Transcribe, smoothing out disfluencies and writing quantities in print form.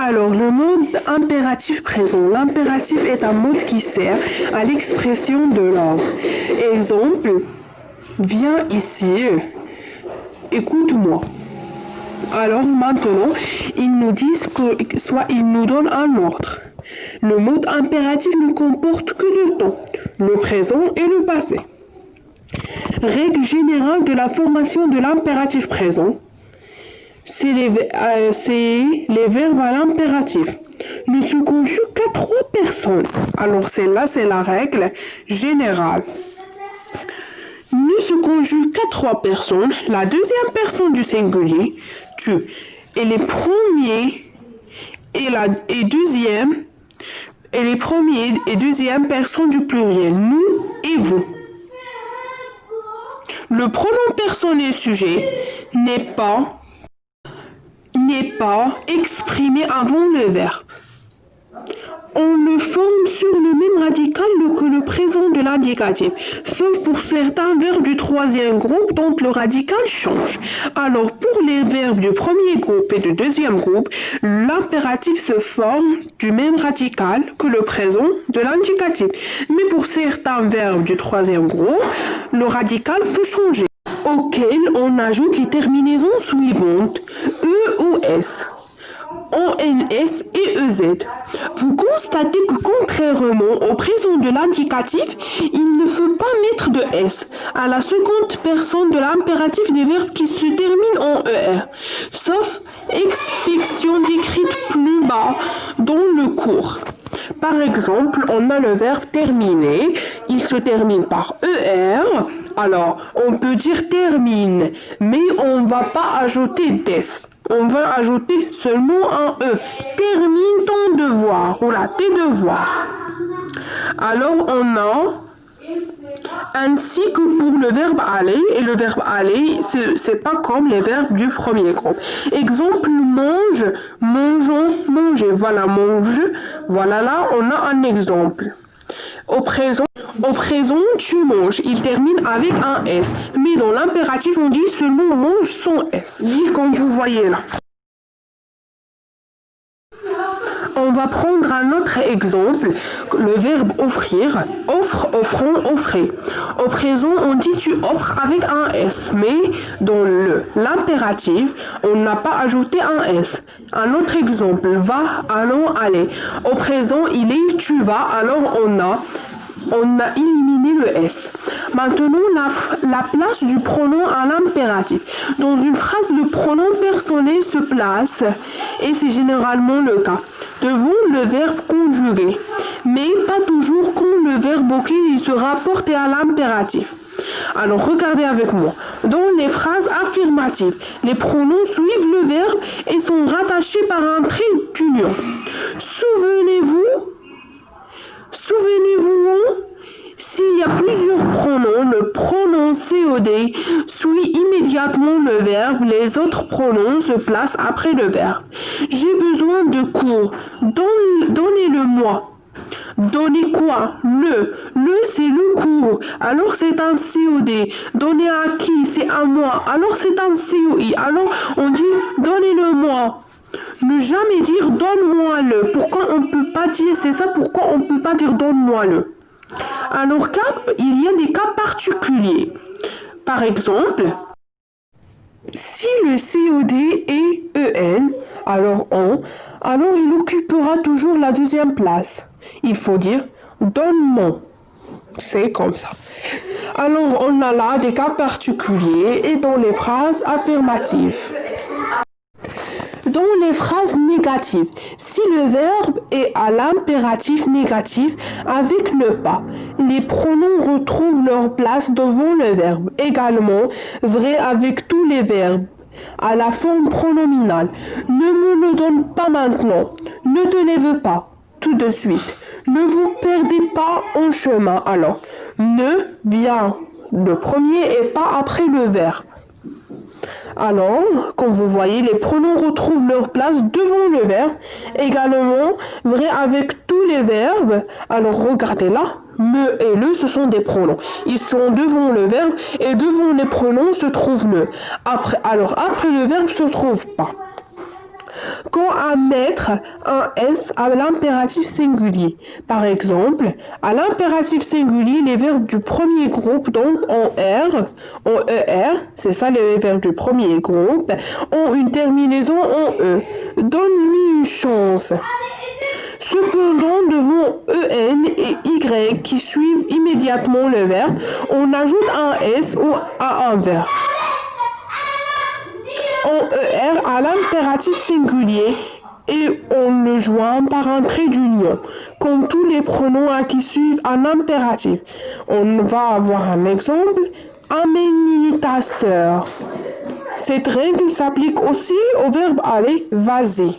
Alors, le mode impératif présent. L'impératif est un mode qui sert à l'expression de l'ordre. Exemple, viens ici, écoute-moi. Alors maintenant, ils nous disent que soit ils nous donnent un ordre. Le mode impératif ne comporte que deux temps, le présent et le passé. Règle générale de la formation de l'impératif présent, c'est les verbes à l'impératif ne se conjuguent qu'à 3 personnes. Alors celle-là, c'est la règle générale. Ne se conjugue qu'à 3 personnes. La deuxième personne du singulier, tu, et les premiers et les premiers et deuxième personnes du pluriel, nous et vous. Le pronom personne et sujet n'est pas exprimé avant le verbe. On le forme sur le même radical que le présent de l'indicatif, sauf pour certains verbes du troisième groupe dont le radical change. Alors pour les verbes du premier groupe et du deuxième groupe, l'impératif se forme du même radical que le présent de l'indicatif. Mais pour certains verbes du troisième groupe, le radical peut changer, auquel on ajoute les terminaisons suivantes, E ou S. ONS et EZ. Vous constatez que contrairement au présent de l'indicatif, il ne faut pas mettre de S à la seconde personne de l'impératif des verbes qui se terminent en ER, sauf exception décrite plus bas dans le cours. Par exemple, on a le verbe terminer, il se termine par ER, alors on peut dire termine, mais on ne va pas ajouter des. On va ajouter seulement un E. Termine ton devoir. Voilà, tes devoirs. Alors, on a ainsi que pour le verbe aller. Et le verbe aller, c'est pas comme les verbes du premier groupe. Exemple, mange, mangeons, manger. Voilà, mange. Voilà, là, on a un exemple. Au présent, tu manges. Il termine avec un S. Mais dans l'impératif, on dit seulement mange sans S. Comme vous voyez là. On va prendre un autre exemple, le verbe offrir. Offre, offrons, offrez. Au présent, on dit tu offres avec un S. Mais dans l'impératif, on n'a pas ajouté un S. Un autre exemple, va, allons, aller. Au présent, il est tu vas, alors on a éliminé le S. Maintenant, la place du pronom à l'impératif. Dans une phrase, le pronom personnel se place, et c'est généralement le cas, devant le verbe conjugué, mais pas toujours quand le verbe auquel il se rapporte est à l'impératif. Alors, regardez avec moi. Dans les phrases affirmatives, les pronoms suivent le verbe et sont rattachés par un trait d'union. Souvenez-vous, s'il y a plusieurs pronoms, le pronom COD suit immédiatement le verbe, les autres pronoms se placent après le verbe. J'ai besoin de cours, donnez-le-moi. Donnez quoi? Le c'est le cours, alors c'est un COD. Donner à qui? C'est à moi, alors c'est un COI. Alors on dit donnez-le-moi. Ne jamais dire donne-moi-le. Pourquoi on ne peut pas dire, c'est ça pourquoi on ne peut pas dire donne-moi-le. Alors il y a des cas particuliers. Par exemple, si le COD est EN, alors il occupera toujours la deuxième place. Il faut dire donne-moi. C'est comme ça. Alors on a là des cas particuliers et dans les phrases affirmatives. Dans les phrases négatives, si le verbe est à l'impératif négatif avec ne pas, les pronoms retrouvent leur place devant le verbe. Également vrai avec tous les verbes à la forme pronominale. Ne me le donne pas maintenant. Ne te lève pas tout de suite. Ne vous perdez pas en chemin. Alors, ne vient le premier et pas après le verbe. Alors, comme vous voyez, les pronoms retrouvent leur place devant le verbe. Également, vrai avec tous les verbes. Alors, regardez là, me et le, ce sont des pronoms. Ils sont devant le verbe et devant les pronoms se trouve le. Après le verbe se trouve pas. qu'ont à mettre un S à l'impératif singulier. Par exemple, à l'impératif singulier, les verbes du premier groupe, donc en ER, c'est ça les verbes du premier groupe, ont une terminaison en E. Donne-lui une chance. Cependant, devant EN et Y qui suivent immédiatement le verbe, on ajoute un S ou à un verbe. En ER à l'impératif singulier et on le joint par un trait d'union, comme tous les pronoms qui suivent un impératif. On va avoir un exemple. Amène ta sœur. Cette règle s'applique aussi au verbe aller, vas-y.